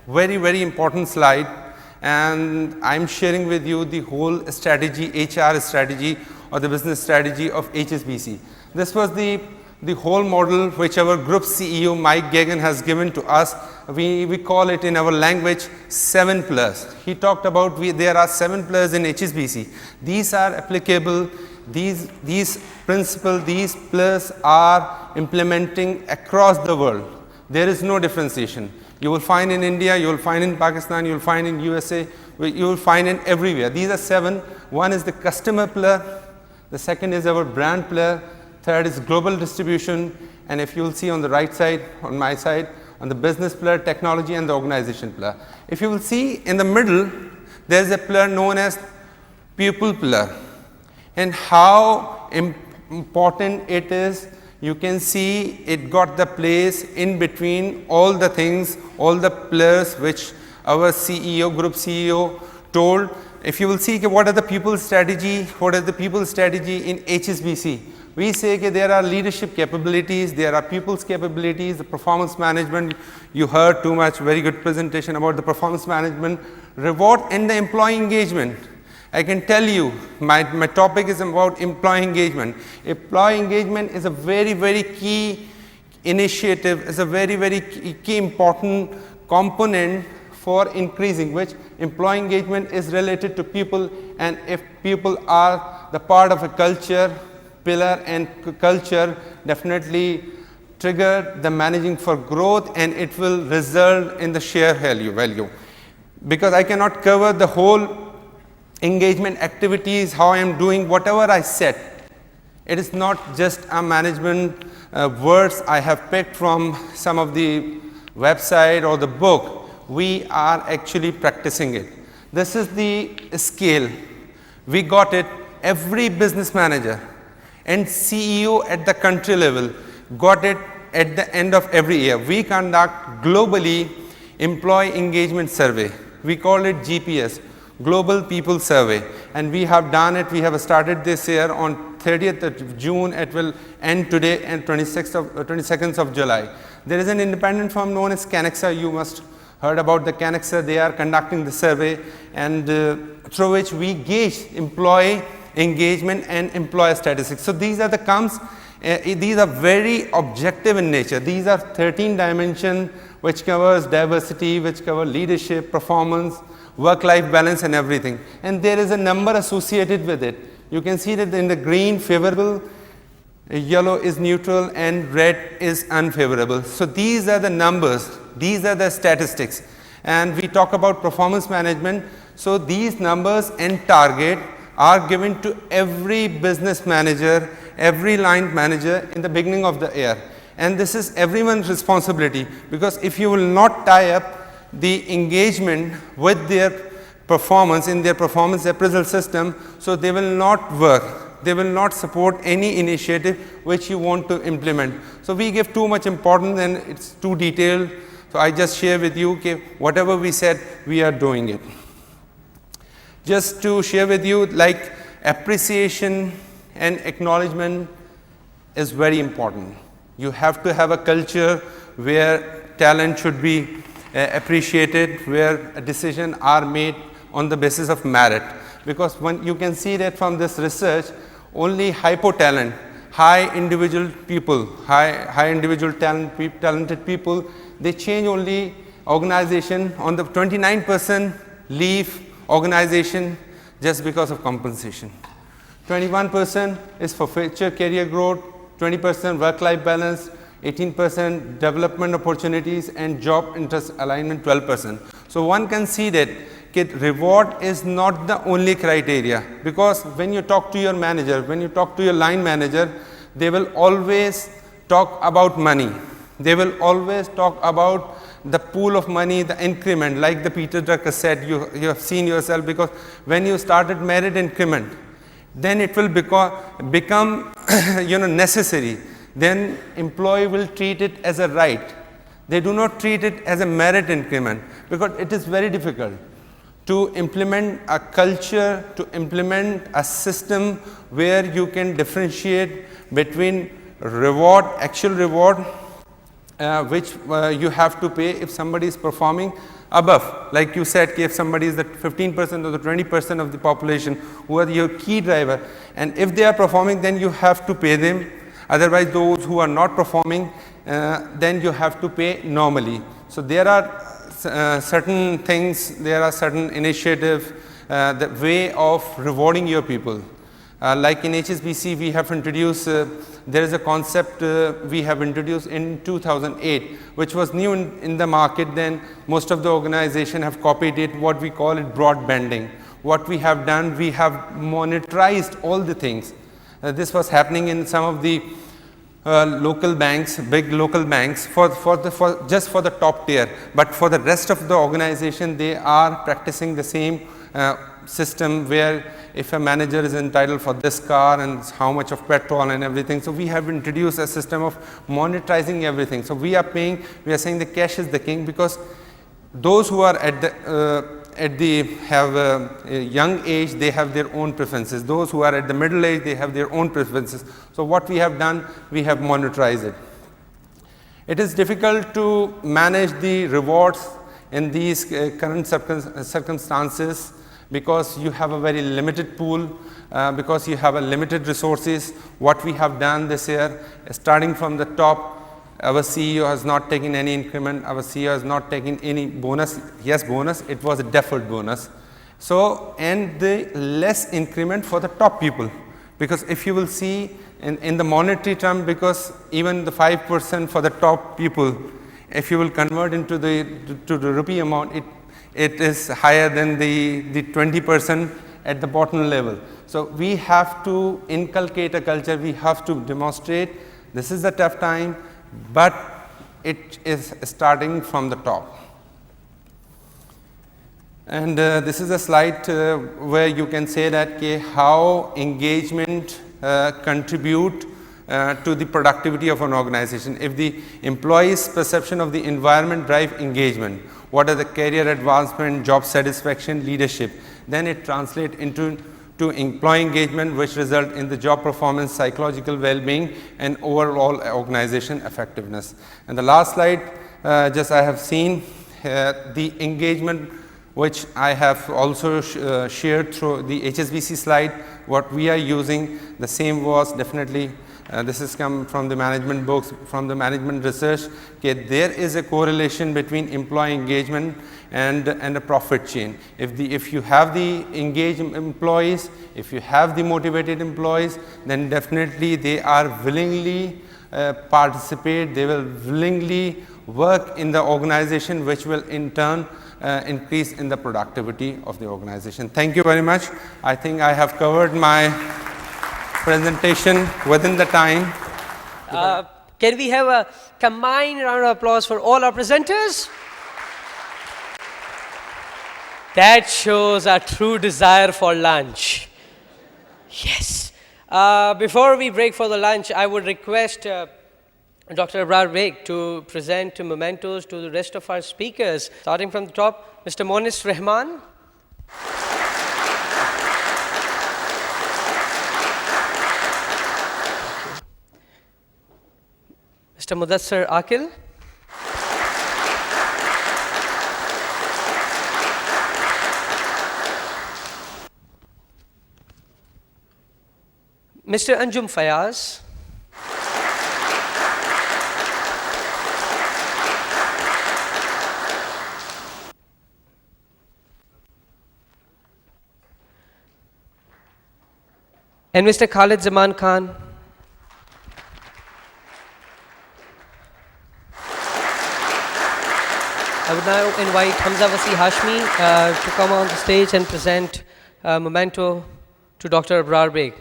Very, very important slide, and I'm sharing with you the whole strategy, HR strategy or the business strategy of HSBC. This was the whole model which our group CEO Mike Gagan has given to us. We call it in our language 7 plus. He talked about there are 7 plus in HSBC. These are applicable, these principles, these plus are implementing across the world. There is no differentiation. You will find in India, you will find in Pakistan, you will find in USA, you will find in everywhere. These are 7. One is the customer pillar, the second is our brand pillar, third is global distribution, and if you will see on the right side, on my side, on the business pillar, technology, and the organization pillar. If you will see in the middle, there is a pillar known as people pillar, and how important it is. You can see it got the place in between all the things, all the pillars which our CEO, group CEO told. If you will see what are the people strategy, what is the people strategy in HSBC, we say that there are leadership capabilities, there are people's capabilities, the performance management. You heard too much, very good presentation about the performance management, reward and the employee engagement. I can tell you, my topic is about employee engagement. Employee engagement is a very, very key initiative, is a very, very key important component for increasing, which employee engagement is related to people, and if people are the part of a culture, pillar and culture definitely trigger the managing for growth, and it will result in the share value. Because I cannot cover the whole engagement activities, how I am doing, whatever I said. It is not just a management words I have picked from some of the website or the book. We are actually practicing it. This is the scale. We got it. Every business manager and CEO at the country level got it at the end of every year. We conduct globally employee engagement survey. We call it GPS. Global People Survey, and we have done it. We have started this year on 30th of June. It will end today and 22nd of July. There is an independent firm known as Canexa. You must heard about the Canexa. They are conducting the survey, and through which we gauge employee engagement and employer statistics. So these are the comes. These are very objective in nature. These are 13 dimensions which covers diversity, which cover leadership, performance, work-life balance, and everything. And there is a number associated with it. You can see that in the green, favorable, yellow is neutral, and red is unfavorable. So these are the numbers, these are the statistics. And we talk about performance management. So these numbers and target are given to every business manager, every line manager in the beginning of the year. And this is everyone's responsibility, because if you will not tie up the engagement with their performance in their performance appraisal system, so they will not work, they will not support any initiative which you want to implement. So we give too much importance and it's too detailed. So I just share with you, okay, whatever we said, we are doing it. Just to share with you, like appreciation and acknowledgement is very important. You have to have a culture where talent should be appreciated, where decisions are made on the basis of merit. Because when you can see that from this research, only hypo talent, high individual people, high individual talented people, they change only organization. On the 29% leave organization just because of compensation. 21% is for future career growth, 20% work-life balance, 18% development opportunities, and job interest alignment 12%. So one can see that reward is not the only criteria, because when you talk to your manager, when you talk to your line manager, they will always talk about money. They will always talk about the pool of money, the increment, like the Peter Drucker said, you have seen yourself, because when you started merit increment, then it will become necessary. Then employee will treat it as a right. They do not treat it as a merit increment, because it is very difficult to implement a culture, to implement a system where you can differentiate between reward, actual reward, which you have to pay if somebody is performing above. Like you said, if somebody is the 15% or the 20% of the population who are your key driver, and if they are performing, then you have to pay them. Otherwise, those who are not performing, then you have to pay normally. So there are certain things, there are certain initiatives, the way of rewarding your people. Like in HSBC, we have introduced, there is a concept we have introduced in 2008, which was new in the market. Then most of the organization have copied it, what we call it broadbanding. What we have done, we have monetized all the things. This was happening in some of the local banks, big local banks, just for the top tier. But for the rest of the organization, they are practicing the same system, where if a manager is entitled for this car and how much of petrol and everything. So we have introduced a system of monetizing everything. So we are paying, we are saying the cash is the king, because those who are at the have a young age, they have their own preferences. Those who are at the middle age, they have their own preferences. So what we have done, we have monetized it. It is difficult to manage the rewards in these current circumstances, because you have a very limited pool, because you have a limited resources. What we have done this year, starting from the top, our CEO has not taken any increment, our CEO has not taken any bonus. Yes, bonus, it was a deferred bonus. So, and the less increment for the top people, because if you will see in the monetary term, because even the 5% for the top people, if you will convert into the rupee amount, it is higher than the 20% at the bottom level. So we have to inculcate a culture, we have to demonstrate this is a tough time, but it is starting from the top. And this is a slide where you can say that how engagement contribute to the productivity of an organization. If the employee's perception of the environment drive engagement, what are the career advancement, job satisfaction, leadership, then it translates into employee engagement, which result in the job performance, psychological well-being, and overall organization effectiveness. And the last slide, just I have seen the engagement, which I have also shared through the HSBC slide. What we are using, the same was definitely, this has come from the management books, from the management research. There is a correlation between employee engagement and a profit chain. If you have the engaged employees, if you have the motivated employees, then definitely they are willingly participate, they will willingly work in the organization, which will in turn increase in the productivity of the organization. Thank you very much. I think I have covered my presentation within the time. Can we have a combined round of applause for all our presenters? That shows our true desire for lunch. Yes. Before we break for the lunch, I would request Dr. Abrar Beg to present mementos to the rest of our speakers. Starting from the top, Mr. Monis Rahman. Mr. Mudassar Akil. Mr. Anjum Fayaz. And Mr. Khalid Zaman-2. I would now invite Hamza Wasi Hashmi to come on the stage and present a memento to Dr. Abrar Beg.